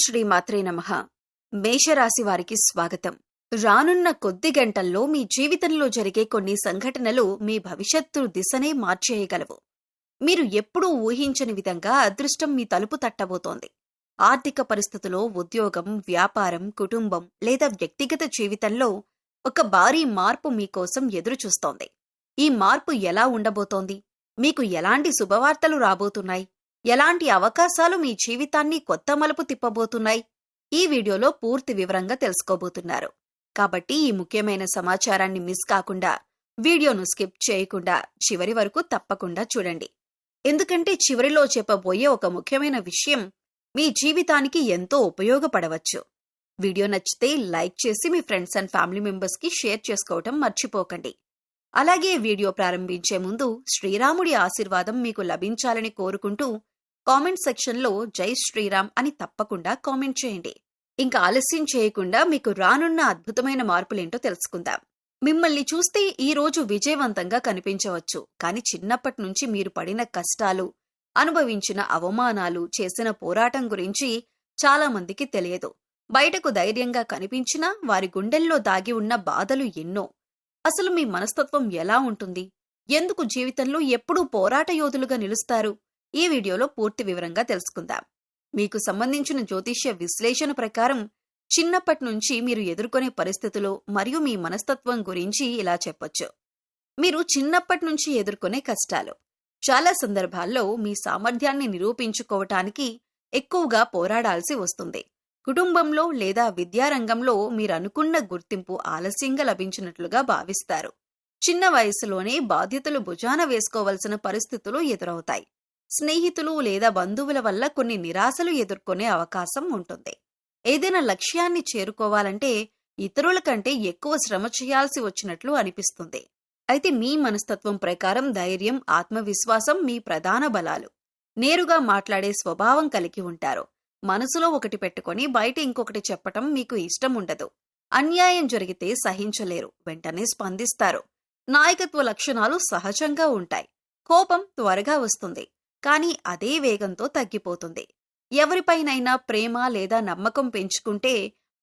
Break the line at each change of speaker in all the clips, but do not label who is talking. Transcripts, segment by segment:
శ్రీ మాత్రే నమః. మేషరాశి వారికి స్వాగతం. రానున్న కొద్ది గంటల్లో మీ జీవితంలో జరిగే కొన్ని సంఘటనలు మీ భవిష్యత్తు దిశనే మార్చేయగలవు. మీరు ఎప్పుడూ ఊహించని విధంగా అదృష్టం మీ తలుపు తట్టబోతోంది. ఆర్థిక పరిస్థితుల్లో, ఉద్యోగం, వ్యాపారం, కుటుంబం లేదా వ్యక్తిగత జీవితంలో ఒక భారీ మార్పు మీకోసం ఎదురుచూస్తోంది. ఈ మార్పు ఎలా ఉండబోతోంది? మీకు ఎలాంటి శుభవార్తలు రాబోతున్నాయి? ఎలాంటి అవకాశాలు మీ జీవితాన్ని కొత్త మలుపు తిప్పబోతున్నాయి? ఈ వీడియోలో పూర్తి వివరంగా తెలుసుకోబోతున్నారు. కాబట్టి ఈ ముఖ్యమైన సమాచారాన్ని మిస్ కాకుండా వీడియోను స్కిప్ చేయకుండా చివరి వరకు తప్పకుండా చూడండి. ఎందుకంటే చివరిలో చెప్పబోయే ఒక ముఖ్యమైన విషయం మీ జీవితానికి ఎంతో ఉపయోగపడవచ్చు. వీడియో నచ్చితే లైక్ చేసి మీ ఫ్రెండ్స్ అండ్ ఫ్యామిలీ మెంబర్స్ కి షేర్ చేసుకోవటం మర్చిపోకండి. అలాగే వీడియో ప్రారంభించే ముందు శ్రీరాముడి ఆశీర్వాదం మీకు లభించాలని కోరుకుంటూ కామెంట్ సెక్షన్లో జై శ్రీరామ్ అని తప్పకుండా కామెంట్ చేయండి. ఇంకా ఆలస్యం చేయకుండా మీకు రానున్న అద్భుతమైన మార్పులేంటో తెలుసుకుందాం. మిమ్మల్ని చూస్తే ఈ రోజు విజయవంతంగా కనిపించవచ్చు, కానీ చిన్నప్పటి నుంచి మీరు పడిన కష్టాలు, అనుభవించిన అవమానాలు, చేసిన పోరాటం గురించి చాలా మందికి తెలియదు. బయటకు ధైర్యంగా కనిపించినా వారి గుండెల్లో దాగి ఉన్న బాధలు ఎన్నో. అసలు మీ మనస్తత్వం ఎలా ఉంటుంది? ఎందుకు జీవితంలో ఎప్పుడూ పోరాట యోధులుగా నిలుస్తారు? ఈ వీడియోలో పూర్తి వివరంగా తెలుసుకుందాం. మీకు సంబంధించిన జ్యోతిష్య విశ్లేషణ ప్రకారం చిన్నప్పటి నుంచి మీరు ఎదుర్కొనే పరిస్థితులు మరియు మీ మనస్తత్వం గురించి ఇలా చెప్పొచ్చు. మీరు చిన్నప్పటి నుంచి ఎదుర్కొనే కష్టాలు. చాలా సందర్భాల్లో మీ సామర్థ్యాన్ని నిరూపించుకోవటానికి ఎక్కువగా పోరాడాల్సి వస్తుంది. కుటుంబంలో లేదా విద్యారంగంలో మీరనుకున్న గుర్తింపు ఆలస్యంగా లభించినట్లుగా భావిస్తారు. చిన్న వయసులోనే బాధ్యతలు భుజాన వేసుకోవలసిన పరిస్థితులు ఎదురవుతాయి. స్నేహితులు లేదా బంధువుల వల్ల కొన్ని నిరాశలు ఎదుర్కొనే అవకాశం ఉంటుంది. ఏదైనా లక్ష్యాన్ని చేరుకోవాలంటే ఇతరుల కంటే ఎక్కువ శ్రమ చేయాల్సి వచ్చినట్లు అనిపిస్తుంది. అయితే మీ మనస్తత్వం ప్రకారం ధైర్యం, ఆత్మవిశ్వాసం మీ ప్రధాన బలాలు. నేరుగా మాట్లాడే స్వభావం కలిగి ఉంటారు. మనసులో ఒకటి పెట్టుకొని బయట ఇంకొకటి చెప్పటం మీకు ఇష్టం ఉండదు. అన్యాయం జరిగితే సహించలేరు, వెంటనే స్పందిస్తారు. నాయకత్వ లక్షణాలు సహజంగా ఉంటాయి. కోపం త్వరగా వస్తుంది, కానీ అదే వేగంతో తగ్గిపోతుంది. ఎవరిపైనైనా ప్రేమ లేదా నమ్మకం పెంచుకుంటే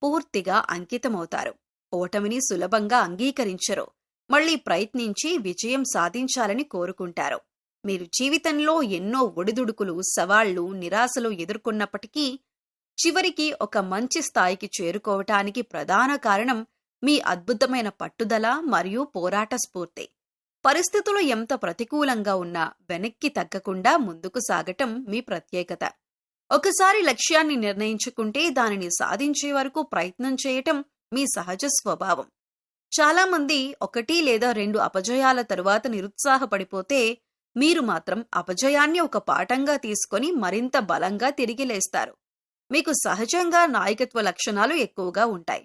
పూర్తిగా అంకితమవుతారు. ఓటమిని సులభంగా అంగీకరించరు. మళ్లీ ప్రయత్నించి విజయం సాధించాలని కోరుకుంటారు. మీరు జీవితంలో ఎన్నో ఒడిదుడుకులు, సవాళ్లు, నిరాశలు ఎదుర్కొన్నప్పటికీ చివరికి ఒక మంచి స్థాయికి చేరుకోవటానికి ప్రధాన కారణం మీ అద్భుతమైన పట్టుదల మరియు పోరాట స్ఫూర్తి. పరిస్థితులు ఎంత ప్రతికూలంగా ఉన్నా వెనక్కి తగ్గకుండా ముందుకు సాగటం మీ ప్రత్యేకత. ఒకసారి లక్ష్యాన్ని నిర్ణయించుకుంటే దానిని సాధించే వరకు ప్రయత్నం చేయటం మీ సహజ స్వభావం. చాలామంది 1 లేదా 2 అపజయాల తరువాత నిరుత్సాహపడిపోతే, మీరు మాత్రం అపజయాన్ని ఒక పాఠంగా తీసుకొని మరింత బలంగా తిరిగి లేస్తారు. మీకు సహజంగా నాయకత్వ లక్షణాలు ఎక్కువగా ఉంటాయి.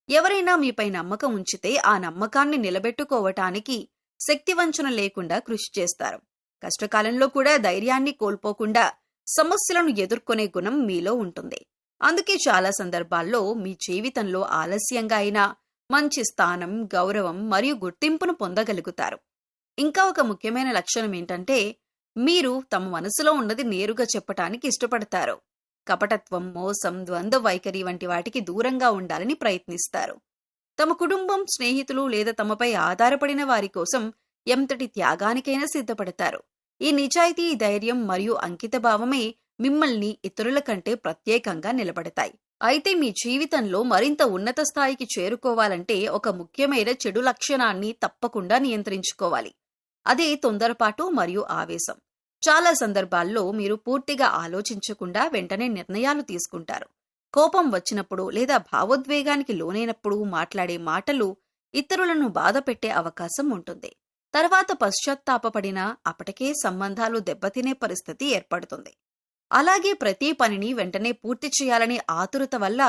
ఎవరైనా మీపై నమ్మకం ఉంచితే ఆ నమ్మకాన్ని నిలబెట్టుకోవటానికి శక్తివంచన లేకుండా కృషి చేస్తారు. కష్టకాలంలో కూడా ధైర్యాన్ని కోల్పోకుండా సమస్యలను ఎదుర్కొనే గుణం మీలో ఉంటుంది. అందుకే చాలా సందర్భాల్లో మీ జీవితంలో ఆలస్యంగా అయినా మంచి స్థానం, గౌరవం మరియు గుర్తింపును పొందగలుగుతారు. ఇంకా ఒక ముఖ్యమైన లక్షణం ఏంటంటే, మీరు తమ మనసులో ఉన్నది నేరుగా చెప్పటానికి ఇష్టపడతారు. కపటత్వం, మోసం, ద్వంద్వ వైఖరి వంటి వాటికి దూరంగా ఉండాలని ప్రయత్నిస్తారు. తమ కుటుంబం, స్నేహితులు లేదా తమపై ఆధారపడిన వారి కోసం ఎంతటి త్యాగానికైనా సిద్ధపడతారు. ఈ నిజాయితీ, ధైర్యం మరియు అంకితభావమే మిమ్మల్ని ఇతరుల కంటే ప్రత్యేకంగా నిలబడతాయి. అయితే మీ జీవితంలో మరింత ఉన్నత స్థాయికి చేరుకోవాలంటే ఒక ముఖ్యమైన చెడు లక్షణాన్ని తప్పకుండా నియంత్రించుకోవాలి. అదే తొందరపాటు మరియు ఆవేశం. చాలా సందర్భాల్లో మీరు పూర్తిగా ఆలోచించకుండా వెంటనే నిర్ణయాలు తీసుకుంటారు. కోపం వచ్చినప్పుడు లేదా భావోద్వేగానికి లోనైనప్పుడు మాట్లాడే మాటలు ఇతరులను బాధపెట్టే అవకాశం ఉంటుంది. తర్వాత పశ్చాత్తాపపడినా అప్పటికే సంబంధాలు దెబ్బతినే పరిస్థితి ఏర్పడుతుంది. అలాగే ప్రతి పనిని వెంటనే పూర్తి చేయాలనే ఆతురత వల్ల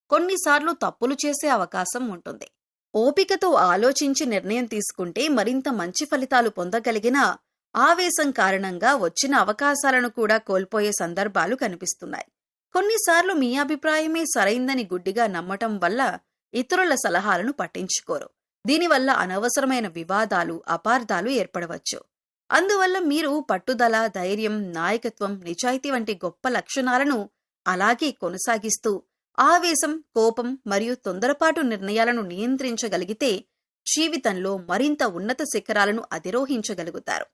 కొన్నిసార్లు తప్పులు చేసే అవకాశం ఉంటుంది. ఓపికతో ఆలోచించి నిర్ణయం తీసుకుంటే మరింత మంచి ఫలితాలు పొందగలిగిన ఆవేశం కారణంగా వచ్చిన అవకాశాలను కూడా కోల్పోయే సందర్భాలు కనిపిస్తున్నాయి. కొన్నిసార్లు మీ అభిప్రాయమే సరైందని గుడ్డిగా నమ్మటం వల్ల ఇతరుల సలహాలను పట్టించుకోరు. దీనివల్ల అనవసరమైన వివాదాలు, అపార్థాలు ఏర్పడవచ్చు. అందువల్ల మీరు పట్టుదల, ధైర్యం, నాయకత్వం, నిజాయితీ వంటి గొప్ప లక్షణాలను అలాగే కొనసాగిస్తూ ఆవేశం, కోపం మరియు తొందరపాటు నిర్ణయాలను నియంత్రించగలిగితే జీవితంలో మరింత ఉన్నత శిఖరాలను అధిరోహించగలుగుతారు.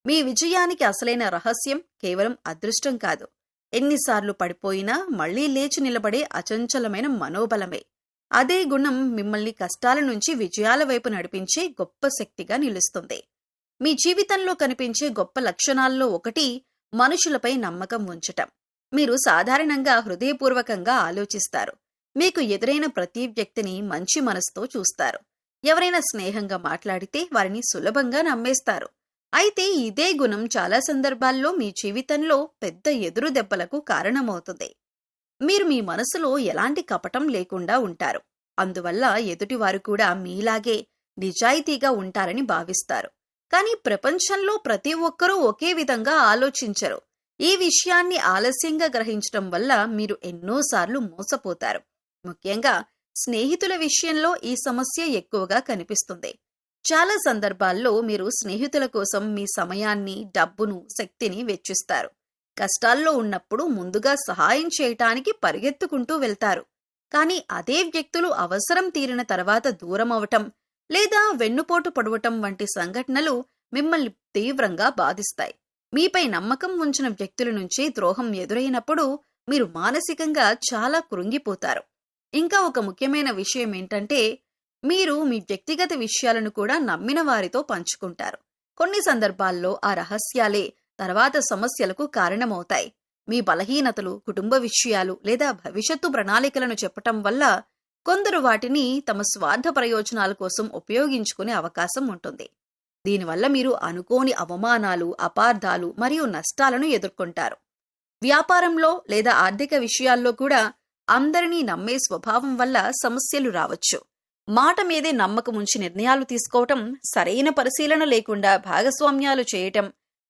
మీ విజయానికి అసలైన రహస్యం కేవలం అదృష్టం కాదు, ఎన్నిసార్లు పడిపోయినా మళ్లీ లేచి నిలబడే అచంచలమైన మనోబలమే. అదే గుణం మిమ్మల్ని కష్టాల నుంచి విజయాల వైపు నడిపించే గొప్ప శక్తిగా నిలుస్తుంది. మీ జీవితంలో కనిపించే గొప్ప లక్షణాల్లో ఒకటి మనుషులపై నమ్మకం ఉంచటం. మీరు సాధారణంగా హృదయపూర్వకంగా ఆలోచిస్తారు. మీకు ఎదురైన ప్రతి వ్యక్తిని మంచి మనసుతో చూస్తారు. ఎవరైనా స్నేహంగా మాట్లాడితే వారిని సులభంగా నమ్మేస్తారు. అయితే ఇదే గుణం చాలా సందర్భాల్లో మీ జీవితంలో పెద్ద ఎదురు దెబ్బలకు కారణమవుతుంది. మీరు మీ మనసులో ఎలాంటి కపటం లేకుండా ఉంటారు. అందువల్ల ఎదుటివారు కూడా మీలాగే నిజాయితీగా ఉంటారని భావిస్తారు. కానీ ప్రపంచంలో ప్రతి ఒక్కరూ ఒకే విధంగా ఆలోచించరు. ఈ విషయాన్ని ఆలస్యంగా గ్రహించడం వల్ల మీరు ఎన్నోసార్లు మోసపోతారు. ముఖ్యంగా స్నేహితుల విషయంలో ఈ సమస్య ఎక్కువగా కనిపిస్తుంది. చాలా సందర్భాల్లో మీరు స్నేహితుల కోసం మీ సమయాన్ని, డబ్బును, శక్తిని వెచ్చిస్తారు. కష్టాల్లో ఉన్నప్పుడు ముందుగా సహాయం చేయటానికి పరిగెత్తుకుంటూ వెళ్తారు. కానీ అదే వ్యక్తులు అవసరం తీరిన తర్వాత దూరమవటం లేదా వెన్నుపోటు పొడవటం వంటి సంఘటనలు మిమ్మల్ని తీవ్రంగా బాధిస్తాయి. మీపై నమ్మకం ఉంచిన వ్యక్తుల నుంచి ద్రోహం ఎదురైనప్పుడు మీరు మానసికంగా చాలా కృంగిపోతారు. ఇంకా ఒక ముఖ్యమైన విషయం ఏంటంటే, మీరు మీ వ్యక్తిగత విషయాలను కూడా నమ్మిన వారితో పంచుకుంటారు. కొన్ని సందర్భాల్లో ఆ రహస్యాలే తర్వాత సమస్యలకు కారణమవుతాయి. మీ బలహీనతలు, కుటుంబ విషయాలు లేదా భవిష్యత్తు ప్రణాళికలను చెప్పటం వల్ల కొందరు వాటిని తమ స్వార్థ ప్రయోజనాల కోసం ఉపయోగించుకునే అవకాశం ఉంటుంది. దీనివల్ల మీరు అనుకోని అవమానాలు, అపార్థాలు మరియు నష్టాలను ఎదుర్కొంటారు. వ్యాపారంలో లేదా ఆర్థిక విషయాల్లో కూడా అందరినీ నమ్మే స్వభావం వల్ల సమస్యలు రావచ్చు. మాట మీదే నమ్మకం ఉంచి నిర్ణయాలు తీసుకోవటం, సరైన పరిశీలన లేకుండా భాగస్వామ్యాలు చేయటం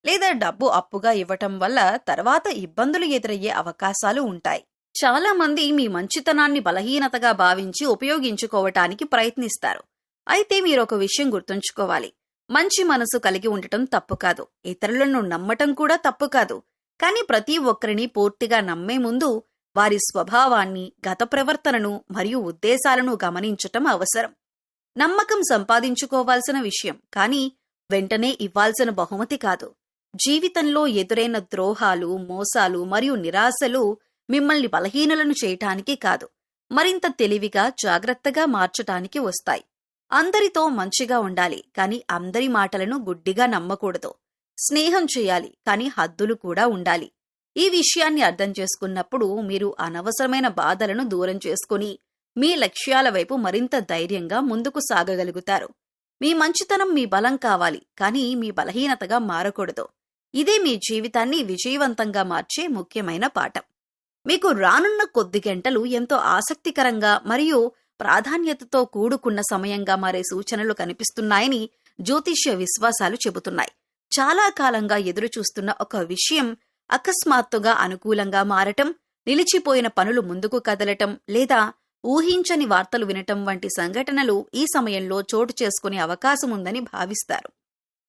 లేదా డబ్బు అప్పుగా ఇవ్వటం వల్ల తర్వాత ఇబ్బందులు ఎదురయ్యే అవకాశాలు ఉంటాయి. చాలా మంది మీ మంచితనాన్ని బలహీనతగా భావించి ఉపయోగించుకోవటానికి ప్రయత్నిస్తారు. అయితే మీరొక విషయం గుర్తుంచుకోవాలి. మంచి మనసు కలిగి ఉండటం తప్పు కాదు, ఇతరులను నమ్మటం కూడా తప్పు కాదు. కానీ ప్రతి ఒక్కరిని పూర్తిగా నమ్మే ముందు వారి స్వభావాన్ని, గత ప్రవర్తనను మరియు ఉద్దేశాలను గమనించటం అవసరం. నమ్మకం సంపాదించుకోవాల్సిన విషయం, కానీ వెంటనే ఇవ్వాల్సిన బహుమతి కాదు. జీవితంలో ఎదురైన ద్రోహాలు, మోసాలు మరియు నిరాశలు మిమ్మల్ని బలహీనులను చేయటానికి కాదు, మరింత తెలివిగా, జాగ్రత్తగా మార్చటానికి వస్తాయి. అందరితో మంచిగా ఉండాలి, కానీ అందరి మాటలను గుడ్డిగా నమ్మకూడదు. స్నేహం చేయాలి, కానీ హద్దులు కూడా ఉండాలి. ఈ విషయాన్ని అర్థం చేసుకున్నప్పుడు మీరు అనవసరమైన బాధలను దూరం చేసుకుని మీ లక్ష్యాల వైపు మరింత ధైర్యంగా ముందుకు సాగగలుగుతారు. మీ మంచితనం మీ బలం కావాలి, కానీ మీ బలహీనతగా మారకూడదు. ఇదే మీ జీవితాన్ని విజయవంతంగా మార్చే ముఖ్యమైన పాఠం. మీకు రానున్న కొద్ది గంటలు ఎంతో ఆసక్తికరంగా మరియు ప్రాధాన్యతతో కూడుకున్న సమయంగా మారే సూచనలు కనిపిస్తున్నాయని జ్యోతిష్య విశ్వాసాలు చెబుతున్నాయి. చాలా కాలంగా ఎదురుచూస్తున్న ఒక విషయం అకస్మాత్తుగా అనుకూలంగా మారటం, నిలిచిపోయిన పనులు ముందుకు కదలటం లేదా ఊహించని వార్తలు వినటం వంటి సంఘటనలు ఈ సమయంలో చోటు చేసుకునే అవకాశముందని భావిస్తారు.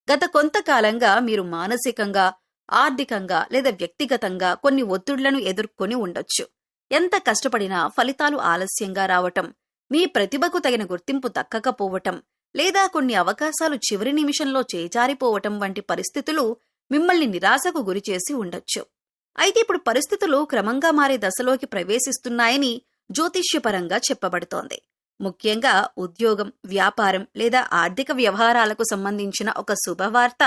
గత కొంతకాలంగా మీరు మానసికంగా, ఆర్థికంగా లేదా వ్యక్తిగతంగా కొన్ని ఒత్తిళ్లను ఎదుర్కొని ఉండొచ్చు. ఎంత కష్టపడినా ఫలితాలు ఆలస్యంగా రావటం, మీ ప్రతిభకు తగిన గుర్తింపు దక్కకపోవటం లేదా కొన్ని అవకాశాలు చివరి నిమిషంలో చేజారిపోవటం వంటి పరిస్థితులు మిమ్మల్ని నిరాశకు గురిచేసి ఉండొచ్చు. అయితే ఇప్పుడు పరిస్థితులు క్రమంగా మారే దశలోకి ప్రవేశిస్తున్నాయని జ్యోతిష్యపరంగా చెప్పబడుతోంది. ముఖ్యంగా ఉద్యోగం, వ్యాపారం లేదా ఆర్థిక వ్యవహారాలకు సంబంధించిన ఒక శుభవార్త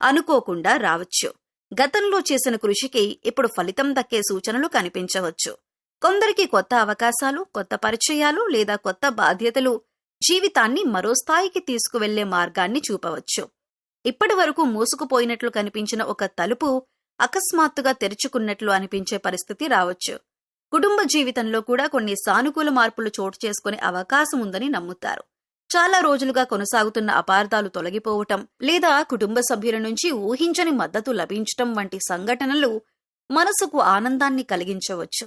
అనుకోకుండా రావచ్చు. గతంలో చేసిన కృషికి ఇప్పుడు ఫలితం దక్కే సూచనలు కనిపించవచ్చు. కొందరికి కొత్త అవకాశాలు, కొత్త పరిచయాలు లేదా కొత్త బాధ్యతలు జీవితాన్ని మరో స్థాయికి తీసుకువెళ్లే మార్గాన్ని చూపవచ్చు. ఇప్పటి వరకు మూసుకుపోయినట్లు కనిపించిన ఒక తలుపు అకస్మాత్తుగా తెరుచుకున్నట్లు అనిపించే పరిస్థితి రావచ్చు. కుటుంబ జీవితంలో కూడా కొన్ని సానుకూల మార్పులు చోటు చేసుకునే అవకాశం ఉందని నమ్ముతారు. చాలా రోజులుగా కొనసాగుతున్న అపార్థాలు తొలగిపోవటం లేదా కుటుంబ సభ్యుల నుంచి ఊహించని మద్దతు లభించటం వంటి సంఘటనలు మనసుకు ఆనందాన్ని కలిగించవచ్చు.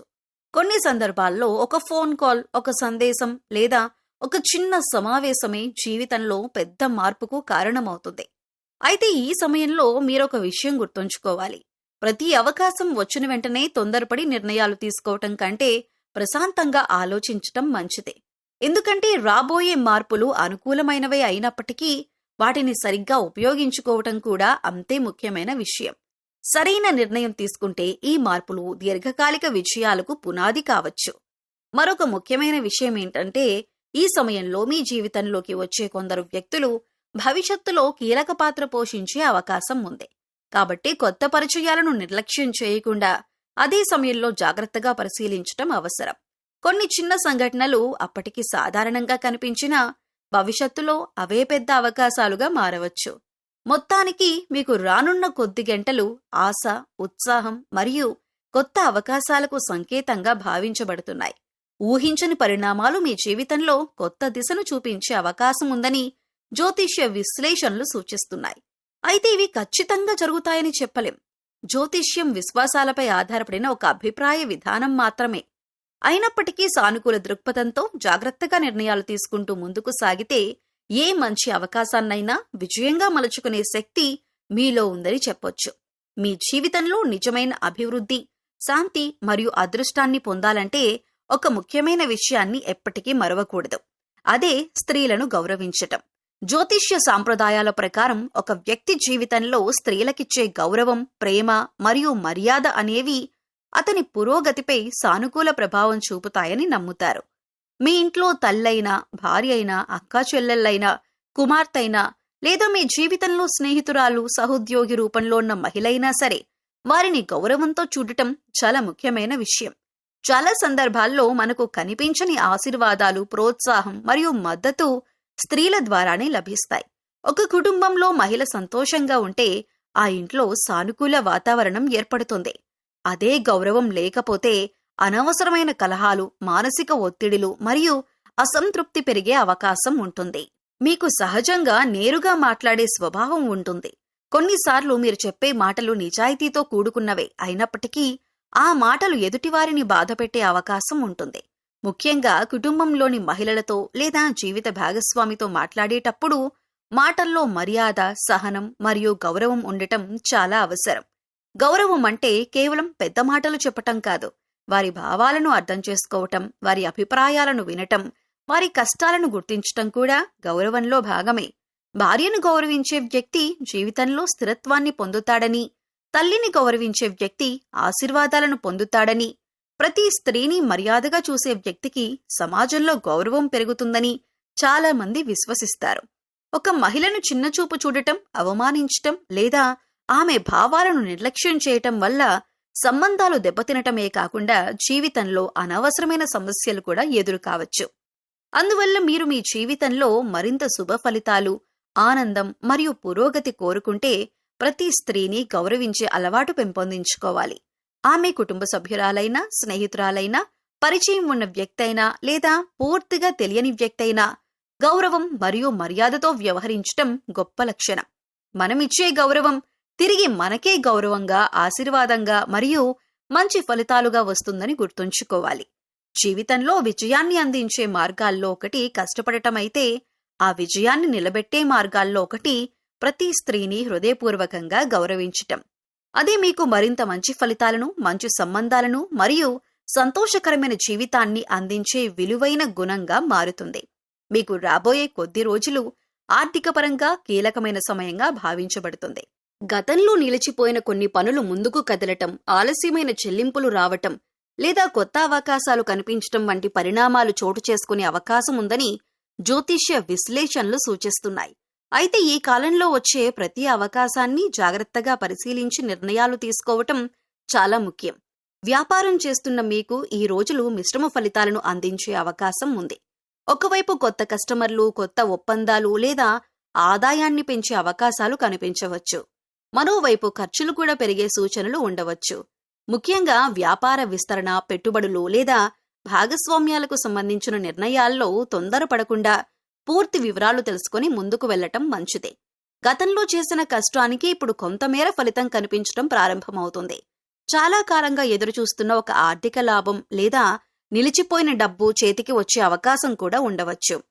కొన్ని సందర్భాల్లో ఒక ఫోన్ కాల్, ఒక సందేశం లేదా ఒక చిన్న సమావేశమే జీవితంలో పెద్ద మార్పుకు కారణమవుతుంది. అయితే ఈ సమయంలో మీరొక విషయం గుర్తుంచుకోవాలి. ప్రతి అవకాశం వచ్చిన వెంటనే తొందరపడి నిర్ణయాలు తీసుకోవటం కంటే ప్రశాంతంగా ఆలోచించటం మంచిదే. ఎందుకంటే రాబోయే మార్పులు అనుకూలమైనవే అయినప్పటికీ వాటిని సరిగ్గా ఉపయోగించుకోవటం కూడా అంతే ముఖ్యమైన విషయం. సరైన నిర్ణయం తీసుకుంటే ఈ మార్పులు దీర్ఘకాలిక విజయాలకు పునాది కావచ్చు. మరొక ముఖ్యమైన విషయం ఏంటంటే, ఈ సమయంలో మీ జీవితంలోకి వచ్చే కొందరు వ్యక్తులు భవిష్యత్తులో కీలక పాత్ర పోషించే అవకాశం ఉంది. కాబట్టి కొత్త పరిచయాలను నిర్లక్ష్యం చేయకుండా అదే సమయంలో జాగ్రత్తగా పరిశీలించటం అవసరం. కొన్ని చిన్న సంఘటనలు అప్పటికి సాధారణంగా కనిపించినా భవిష్యత్తులో అవే పెద్ద అవకాశాలుగా మారవచ్చు. మొత్తానికి మీకు రానున్న కొద్ది గంటలు ఆశ, ఉత్సాహం మరియు కొత్త అవకాశాలకు సంకేతంగా భావించబడుతున్నాయి. ఊహించని పరిణామాలు మీ జీవితంలో కొత్త దిశను చూపించే అవకాశం ఉందని జ్యోతిష్య విశ్లేషణలు సూచిస్తున్నాయి. అయితే ఇవి ఖచ్చితంగా జరుగుతాయని చెప్పలేం. జ్యోతిష్యం విశ్వాసాలపై ఆధారపడిన ఒక అభిప్రాయ విధానం మాత్రమే. అయినప్పటికీ సానుకూల దృక్పథంతో జాగ్రత్తగా నిర్ణయాలు తీసుకుంటూ ముందుకు సాగితే ఏ మంచి అవకాశాన్నైనా విజయంగా మలుచుకునే శక్తి మీలో ఉందని చెప్పొచ్చు. మీ జీవితంలో నిజమైన అభివృద్ధి, శాంతి మరియు అదృష్టాన్ని పొందాలంటే ఒక ముఖ్యమైన విషయాన్ని ఎప్పటికీ మరవకూడదు. అదే స్త్రీలను గౌరవించటం. జ్యోతిష్య సాంప్రదాయాల ప్రకారం ఒక వ్యక్తి జీవితంలో స్త్రీలకిచ్చే గౌరవం, ప్రేమ మరియు మర్యాద అనేవి అతని పురోగతిపై సానుకూల ప్రభావం చూపుతాయని నమ్ముతారు. మీ ఇంట్లో తల్లైనా, భార్య అయినా, అక్కా చెల్లెళ్ళైనా, కుమార్తెైనా లేదా మీ జీవితంలో స్నేహితురాలు, సహోద్యోగి రూపంలో ఉన్న మహిళైనా సరే వారిని గౌరవంతో చూడటం చాలా ముఖ్యమైన విషయం. చాలా సందర్భాల్లో మనకు కనిపించని ఆశీర్వాదాలు, ప్రోత్సాహం మరియు మద్దతు స్త్రీల ద్వారానే లభిస్తాయి. ఒక కుటుంబంలో మహిళ సంతోషంగా ఉంటే ఆ ఇంట్లో సానుకూల వాతావరణం ఏర్పడుతుంది. అదే గౌరవం లేకపోతే అనవసరమైన కలహాలు, మానసిక ఒత్తిడిలు మరియు అసంతృప్తి పెరిగే అవకాశం ఉంటుంది. మీకు సహజంగా నేరుగా మాట్లాడే స్వభావం ఉంటుంది. కొన్నిసార్లు మీరు చెప్పే మాటలు నిజాయితీతో కూడుకున్నవే అయినప్పటికీ ఆ మాటలు ఎదుటివారిని బాధపెట్టే అవకాశం ఉంటుంది. ముఖ్యంగా కుటుంబంలోని మహిళలతో లేదా జీవిత భాగస్వామితో మాట్లాడేటప్పుడు మాటల్లో మర్యాద, సహనం మరియు గౌరవం ఉండటం చాలా అవసరం. గౌరవం అంటే కేవలం పెద్ద మాటలు చెప్పటం కాదు. వారి భావాలను అర్థం చేసుకోవటం, వారి అభిప్రాయాలను వినటం, వారి కష్టాలను గుర్తించటం కూడా గౌరవంలో భాగమే. భార్యను గౌరవించే వ్యక్తి జీవితంలో స్థిరత్వాన్ని పొందుతాడని, తల్లిని గౌరవించే వ్యక్తి ఆశీర్వాదాలను పొందుతాడని, ప్రతి స్త్రీని మర్యాదగా చూసే వ్యక్తికి సమాజంలో గౌరవం పెరుగుతుందని చాలా మంది విశ్వసిస్తారు. ఒక మహిళను చిన్నచూపు చూడటం, అవమానించటం లేదా ఆమె భావాలను నిర్లక్ష్యం చేయటం వల్ల సంబంధాలు దెబ్బతినటమే కాకుండా జీవితంలో అనవసరమైన సమస్యలు కూడా ఎదురు కావచ్చు. అందువల్ల మీరు మీ జీవితంలో మరింత శుభ ఫలితాలు, ఆనందం మరియు పురోగతి కోరుకుంటే ప్రతి స్త్రీని గౌరవించే అలవాటు పెంపొందించుకోవాలి. ఆమె కుటుంబ సభ్యురాలైనా, స్నేహితురాలైనా, పరిచయం ఉన్న వ్యక్తైనా లేదా పూర్తిగా తెలియని వ్యక్తైనా గౌరవం మరియు మర్యాదతో వ్యవహరించటం గొప్ప లక్షణం. మనమిచ్చే గౌరవం తిరిగి మనకే గౌరవంగా, ఆశీర్వాదంగా మరియు మంచి ఫలితాలుగా వస్తుందని గుర్తుంచుకోవాలి. జీవితంలో విజయాన్ని అందించే మార్గాల్లో ఒకటి కష్టపడటమైతే, ఆ విజయాన్ని నిలబెట్టే మార్గాల్లో ఒకటి ప్రతి స్త్రీని హృదయపూర్వకంగా గౌరవించటం. అదే మీకు మరింత మంచి ఫలితాలను, మంచి సంబంధాలను మరియు సంతోషకరమైన జీవితాన్ని అందించే విలువైన గుణంగా మారుతుంది. మీకు రాబోయే కొద్ది రోజులు ఆర్థికపరంగా కీలకమైన సమయంగా భావించబడుతుంది. గతంలో నిలిచిపోయిన కొన్ని పనులు ముందుకు కదలటం, ఆలస్యమైన చెల్లింపులు రావటం లేదా కొత్త అవకాశాలు కనిపించటం వంటి పరిణామాలు చోటు చేసుకునే అవకాశం ఉందని జ్యోతిష్య విశ్లేషణలు సూచిస్తున్నాయి. అయితే ఈ కాలంలో వచ్చే ప్రతి అవకాశాన్ని జాగ్రత్తగా పరిశీలించి నిర్ణయాలు తీసుకోవటం చాలా ముఖ్యం. వ్యాపారం చేస్తున్న మీకు ఈ రోజులు మిశ్రమ ఫలితాలను అందించే అవకాశం ఉంది. ఒకవైపు కొత్త కస్టమర్లు, కొత్త ఒప్పందాలు లేదా ఆదాయాన్ని పెంచే అవకాశాలు కనిపించవచ్చు. మరోవైపు ఖర్చులు కూడా పెరిగే సూచనలు ఉండవచ్చు. ముఖ్యంగా వ్యాపార విస్తరణ, పెట్టుబడులు లేదా భాగస్వామ్యాలకు సంబంధించిన నిర్ణయాల్లో తొందరపడకుండా పూర్తి వివరాలు తెలుసుకుని ముందుకు వెళ్లటం మంచిదే. గతంలో చేసిన కష్టానికి ఇప్పుడు కొంతమేర ఫలితం కనిపించడం ప్రారంభమవుతుంది. చాలా కాలంగా ఎదురుచూస్తున్న ఒక ఆర్థిక లాభం లేదా నిలిచిపోయిన డబ్బు చేతికి వచ్చే అవకాశం కూడా ఉండవచ్చు.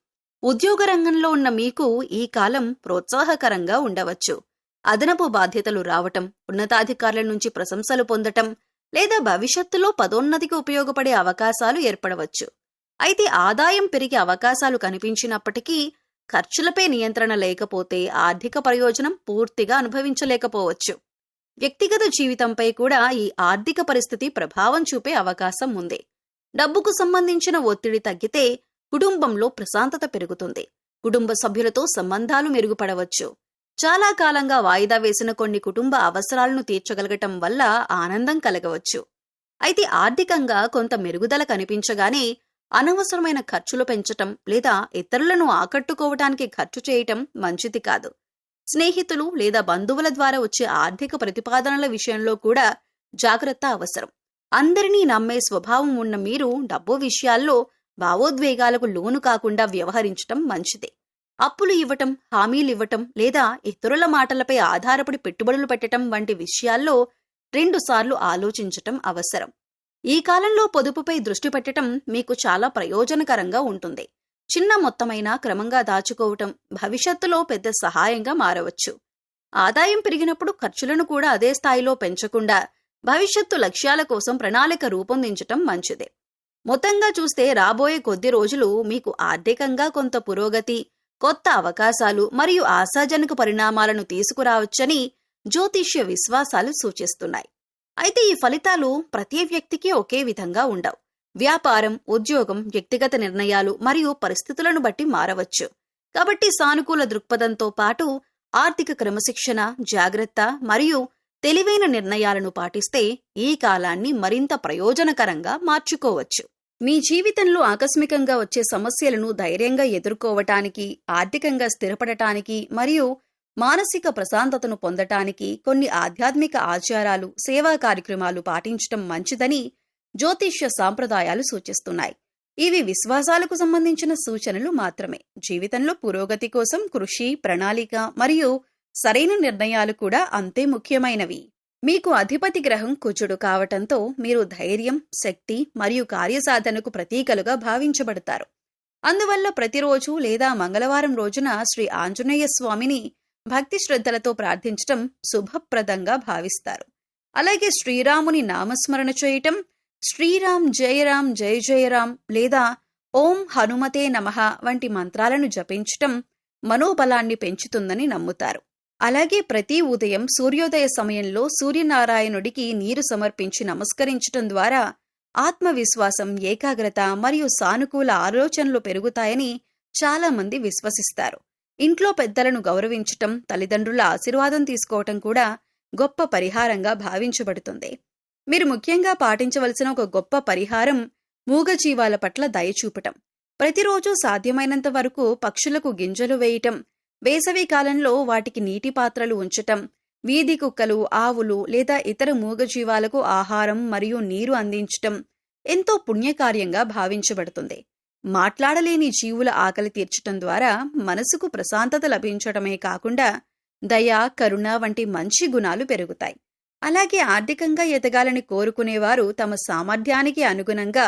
ఉద్యోగ రంగంలో ఉన్న మీకు ఈ కాలం ప్రోత్సాహకరంగా ఉండవచ్చు. అదనపు బాధ్యతలు రావటం, ఉన్నతాధికారుల నుంచి ప్రశంసలు పొందటం, లేదా భవిష్యత్తులో పదోన్నతికి ఉపయోగపడే అవకాశాలు ఏర్పడవచ్చు. అయితే ఆదాయం పెరిగే అవకాశాలు కనిపించినప్పటికీ ఖర్చులపై నియంత్రణ లేకపోతే ఆర్థిక ప్రయోజనం పూర్తిగా అనుభవించలేకపోవచ్చు. వ్యక్తిగత జీవితంపై కూడా ఈ ఆర్థిక పరిస్థితి ప్రభావం చూపే అవకాశం ఉంది. డబ్బుకు సంబంధించిన ఒత్తిడి తగ్గితే కుటుంబంలో ప్రశాంతత పెరుగుతుంది. కుటుంబ సభ్యులతో సంబంధాలు మెరుగుపడవచ్చు. చాలా కాలంగా వాయిదా వేసిన కొన్ని కుటుంబ అవసరాలను తీర్చగలగటం వల్ల ఆనందం కలగవచ్చు. అయితే ఆర్థికంగా కొంత మెరుగుదల కనిపించగానే అనవసరమైన ఖర్చులు పెంచటం లేదా ఇతరులను ఆకట్టుకోవటానికి ఖర్చు చేయటం మంచిది కాదు. స్నేహితులు లేదా బంధువుల ద్వారా వచ్చే ఆర్థిక ప్రతిపాదనల విషయంలో కూడా జాగ్రత్త అవసరం. అందరినీ నమ్మే స్వభావం ఉన్న మీరు డబ్బు విషయాల్లో భావోద్వేగాలకు లోను కాకుండా వ్యవహరించటం మంచిది. అప్పులు ఇవ్వటం, హామీలివ్వటం లేదా ఇతరుల మాటలపై ఆధారపడి పెట్టుబడులు పెట్టటం వంటి విషయాల్లో 2 సార్లు ఆలోచించటం అవసరం. ఈ కాలంలో పొదుపుపై దృష్టి పెట్టటం మీకు చాలా ప్రయోజనకరంగా ఉంటుంది. చిన్న మొత్తమైనా క్రమంగా దాచుకోవటం భవిష్యత్తులో పెద్ద సహాయంగా మారవచ్చు. ఆదాయం పెరిగినప్పుడు ఖర్చులను కూడా అదే స్థాయిలో పెంచకుండా భవిష్యత్తు లక్ష్యాల కోసం ప్రణాళిక రూపొందించటం మంచిదే. మొత్తంగా చూస్తే రాబోయే కొద్ది రోజులు మీకు ఆర్థికంగా కొంత పురోగతి, కొత్త అవకాశాలు మరియు ఆశాజనక పరిణామాలను తీసుకురావచ్చని జ్యోతిష్య విశ్వాసాలు సూచిస్తున్నాయి. అయితే ఈ ఫలితాలు ప్రతి వ్యక్తికి ఒకే విధంగా ఉండవు. వ్యాపారం, ఉద్యోగం, వ్యక్తిగత నిర్ణయాలు మరియు పరిస్థితులను బట్టి మారవచ్చు. కాబట్టి సానుకూల దృక్పథంతో పాటు ఆర్థిక క్రమశిక్షణ, జాగ్రత్త మరియు తెలివైన నిర్ణయాలను పాటిస్తే ఈ కాలాన్ని మరింత ప్రయోజనకరంగా మార్చుకోవచ్చు. మీ జీవితంలో ఆకస్మికంగా వచ్చే సమస్యలను ధైర్యంగా ఎదుర్కోవటానికి, ఆర్థికంగా స్థిరపడటానికి మరియు మానసిక ప్రశాంతతను పొందటానికి కొన్ని ఆధ్యాత్మిక ఆచారాలు, సేవా కార్యక్రమాలు పాటించటం మంచిదని జ్యోతిష్య సాంప్రదాయాలు సూచిస్తున్నాయి. ఇవి విశ్వాసాలకు సంబంధించిన సూచనలు మాత్రమే. జీవితంలో పురోగతి కోసం కృషి, ప్రణాళిక మరియు సరైన నిర్ణయాలు కూడా అంతే ముఖ్యమైనవి. మీకు అధిపతి గ్రహం కుజుడు కావటంతో మీరు ధైర్యం, శక్తి మరియు కార్యసాధనకు ప్రతీకలుగా భావించబడతారు. అందువల్ల ప్రతిరోజు లేదా మంగళవారం రోజున శ్రీ ఆంజనేయ స్వామిని భక్తి శ్రద్ధలతో ప్రార్థించటం శుభప్రదంగా భావిస్తారు. అలాగే శ్రీరాముని నామస్మరణ చేయటం, శ్రీరామ్ జయరామ్ జయ జయరామ్ లేదా ఓం హనుమతే నమః వంటి మంత్రాలను జపించటం మనోబలాన్ని పెంచుతుందని నమ్ముతారు. అలాగే ప్రతి ఉదయం సూర్యోదయ సమయంలో సూర్యనారాయణుడికి నీరు సమర్పించి నమస్కరించటం ద్వారా ఆత్మవిశ్వాసం, ఏకాగ్రత మరియు సానుకూల ఆలోచనలు పెరుగుతాయని చాలా మంది విశ్వసిస్తారు. ఇంట్లో పెద్దలను గౌరవించటం, తల్లిదండ్రుల ఆశీర్వాదం తీసుకోవటం కూడా గొప్ప పరిహారంగా భావించబడుతుంది. మీరు ముఖ్యంగా పాటించవలసిన ఒక గొప్ప పరిహారం మూగజీవాల పట్ల దయ చూపటం. ప్రతిరోజు సాధ్యమైనంత వరకు పక్షులకు గింజలు వేయటం, వేసవి కాలంలో వాటికి నీటి పాత్రలు ఉంచటం, వీధి కుక్కలు, ఆవులు లేదా ఇతర మూగజీవాలకు ఆహారం మరియు నీరు అందించటం ఎంతో పుణ్యకార్యంగా భావించబడుతుంది. మాట్లాడలేని జీవుల ఆకలి తీర్చటం ద్వారా మనసుకు ప్రశాంతత లభించటమే కాకుండా దయ, కరుణ వంటి మంచి గుణాలు పెరుగుతాయి. అలాగే ఆర్థికంగా ఎదగాలని కోరుకునేవారు తమ సామర్థ్యానికి అనుగుణంగా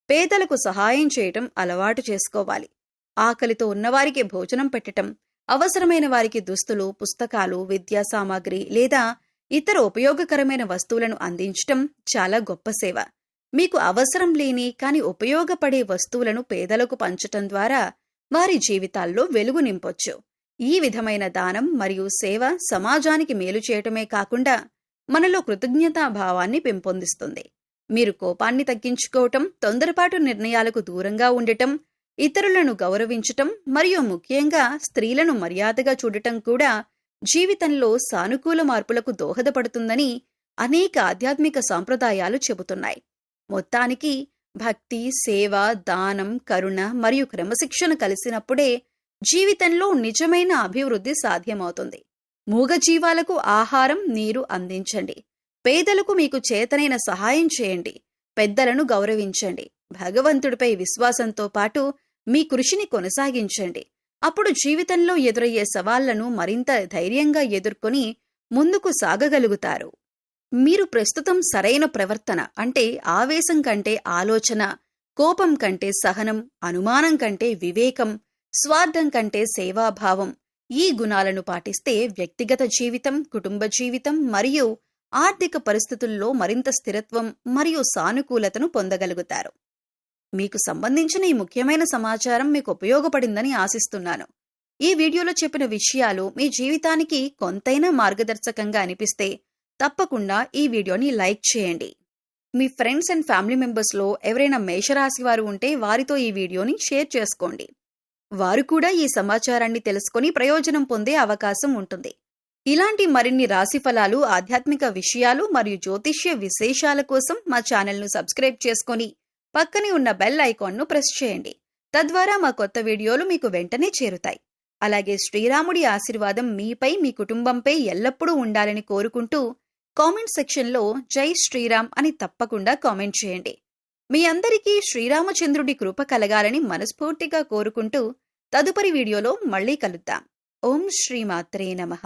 పేదలకు సహాయం చేయటం అలవాటు చేసుకోవాలి. ఆకలితో ఉన్నవారికి భోజనం పెట్టటం, అవసరమైన వారికి దుస్తులు, పుస్తకాలు, విద్యా సామాగ్రి లేదా ఇతర ఉపయోగకరమైన వస్తువులను అందించటం చాలా గొప్ప సేవ. మీకు అవసరం లేని కానీ ఉపయోగపడే వస్తువులను పేదలకు పంచటం ద్వారా వారి జీవితాల్లో వెలుగు నింపొచ్చు. ఈ విధమైన దానం మరియు సేవ సమాజానికి మేలు చేయటమే కాకుండా మనలో కృతజ్ఞతాభావాన్ని పెంపొందిస్తుంది. మీరు కోపాన్ని తగ్గించుకోవటం, తొందరపాటు నిర్ణయాలకు దూరంగా ఉండటం, ఇతరులను గౌరవించటం మరియు ముఖ్యంగా స్త్రీలను మర్యాదగా చూడటం కూడా జీవితంలో సానుకూల మార్పులకు దోహదపడుతుందని అనేక ఆధ్యాత్మిక సాంప్రదాయాలు చెబుతున్నాయి. మొత్తానికి భక్తి, సేవ, దానం, కరుణ మరియు క్రమశిక్షణ కలిసినప్పుడే జీవితంలో నిజమైన అభివృద్ధి సాధ్యమవుతుంది. మూగజీవాలకు ఆహారం, నీరు అందించండి. పేదలకు మీకు చేతనైన సహాయం చేయండి. పెద్దలను గౌరవించండి. భగవంతుడిపై విశ్వాసంతో పాటు మీ కృషిని కొనసాగించండి. అప్పుడు జీవితంలో ఎదురయ్యే సవాళ్లను మరింత ధైర్యంగా ఎదుర్కొని ముందుకు సాగగలుగుతారు. మీరు ప్రస్తుతం సరైన ప్రవర్తన అంటే ఆవేశం కంటే ఆలోచన, కోపం కంటే సహనం, అనుమానం కంటే వివేకం, స్వార్థం కంటే సేవాభావం, ఈ గుణాలను పాటిస్తే వ్యక్తిగత జీవితం, కుటుంబ జీవితం మరియు ఆర్థిక పరిస్థితుల్లో మరింత స్థిరత్వం మరియు సానుకూలతను పొందగలుగుతారు. మీకు సంబంధించిన ఈ ముఖ్యమైన సమాచారం మీకు ఉపయోగపడిందని ఆశిస్తున్నాను. ఈ వీడియోలో చెప్పిన విషయాలు మీ జీవితానికి కొంతైనా మార్గదర్శకంగా అనిపిస్తే తప్పకుండా ఈ వీడియోని లైక్ చేయండి. మీ ఫ్రెండ్స్ అండ్ ఫ్యామిలీ మెంబర్స్లో ఎవరైనా మేషరాశి వారు ఉంటే వారితో ఈ వీడియోని షేర్ చేసుకోండి. వారు కూడా ఈ సమాచారాన్ని తెలుసుకొని ప్రయోజనం పొందే అవకాశం ఉంటుంది. ఇలాంటి మరిన్ని రాశి ఫలాలు, ఆధ్యాత్మిక విషయాలు మరియు జ్యోతిష్య విశేషాల కోసం మా ఛానల్ను సబ్స్క్రైబ్ చేసుకొని పక్కనే ఉన్న బెల్ ఐకాన్ను ప్రెస్ చేయండి. తద్వారా మా కొత్త వీడియోలు మీకు వెంటనే చేరుతాయి. అలాగే శ్రీరాముడి ఆశీర్వాదం మీపై, మీ కుటుంబంపై ఎల్లప్పుడూ ఉండాలని కోరుకుంటూ కామెంట్ సెక్షన్లో జై శ్రీరామ్ అని తప్పకుండా కామెంట్ చేయండి. మీ అందరికీ శ్రీరామచంద్రుడి కృప కలగాలని మనస్ఫూర్తిగా కోరుకుంటూ తదుపరి వీడియోలో మళ్ళీ కలుద్దాం. ఓం శ్రీమాత్రే నమః.